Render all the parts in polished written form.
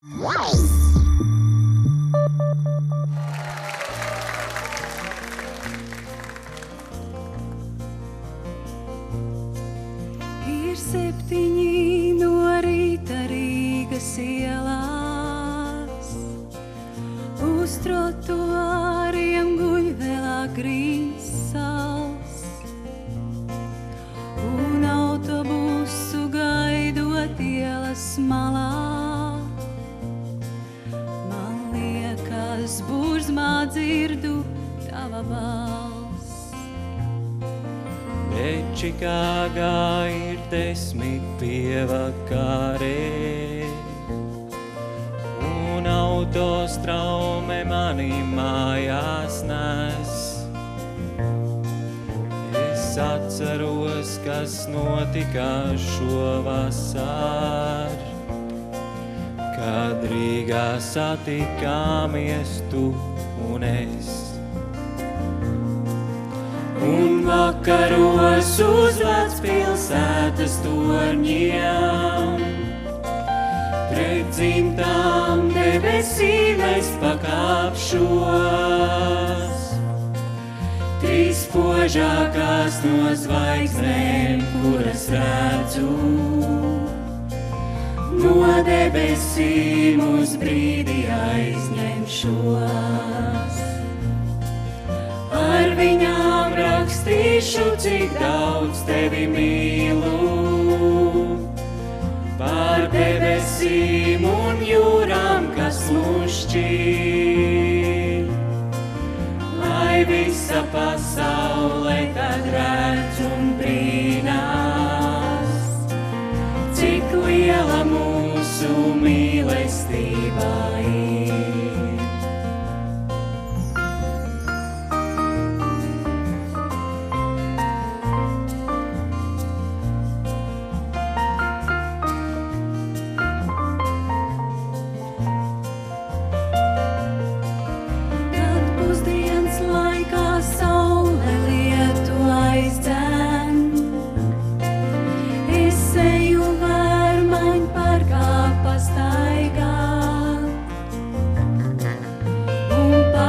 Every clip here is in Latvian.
Ir 7 no rīta Rīgas ielās, uz trotuāriem guļ vēl agrīns sauss, un autobusu gaidot ielas malā. Man liekas, burzmā dzirdu tava balss. Bet Čikāgā ir 10 pievakarē, un autostraume mani mājās nes. Es atceros, kas notika šovasar, kad Rīgā satikāmies tu un es. Un vakaros uz Vecpilsētas torņiem, pret dzimtām debesīm es pakāpšos. 3 spožākās no zvaigznēm, kuras redzu, no debesīm uz brīdi aizņemšos. Ar viņām rakstīšu, cik daudz tevi mīlu, pār debesīm un jūrām, kas mūs šķīr. Lai visa pasaule tad redz un brīnās, cik liela mūsu mīlestība ir.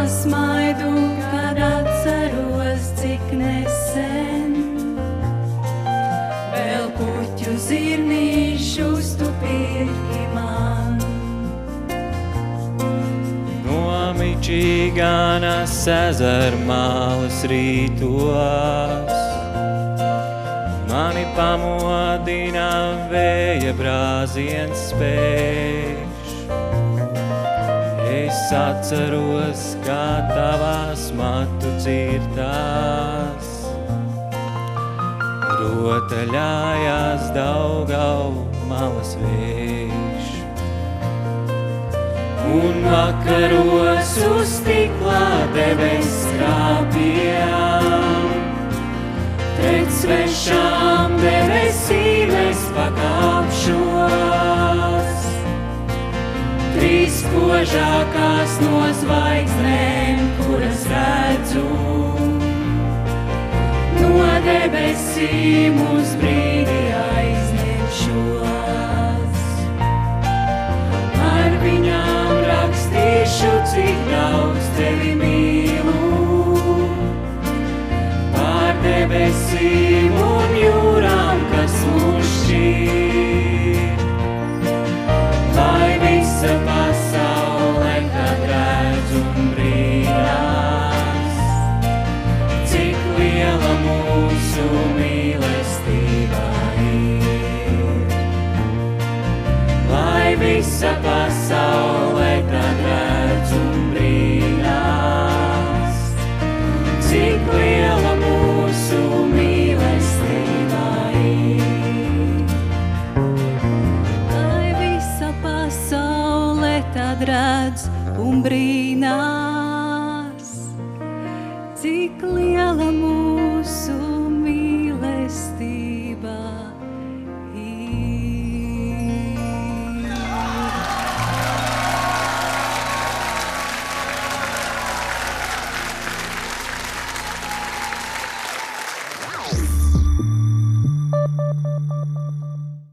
Smaidu, kad atceros, cik nesen vēl puķu zirnīšus tu pirki man. No Mičigānas ezermālas rītos mani pamodina vēja brāziens spēš. Es atceros, kā tavās matu cirtās rotaļājās Daugau malas vējš. Un vakaros uz stiklā debes krāpjām, pret svešām debesīm es pakāpšos. 3 spožākās no zvaigznēm, kuras redzu, no debesīm uz brīdi aizņemšos. Ar viņām rakstīšu, cik daudz tevi mīlu, pār debesīm un jūrām, kas mūs šķīr. Lai visa pasaule tad redz un brīnās, cik liela mūsu mīlestība ir. Lai visa pasaule tad redz un brīnās, cik liela mūsu mīlestība ir. Tad redz un brīnās.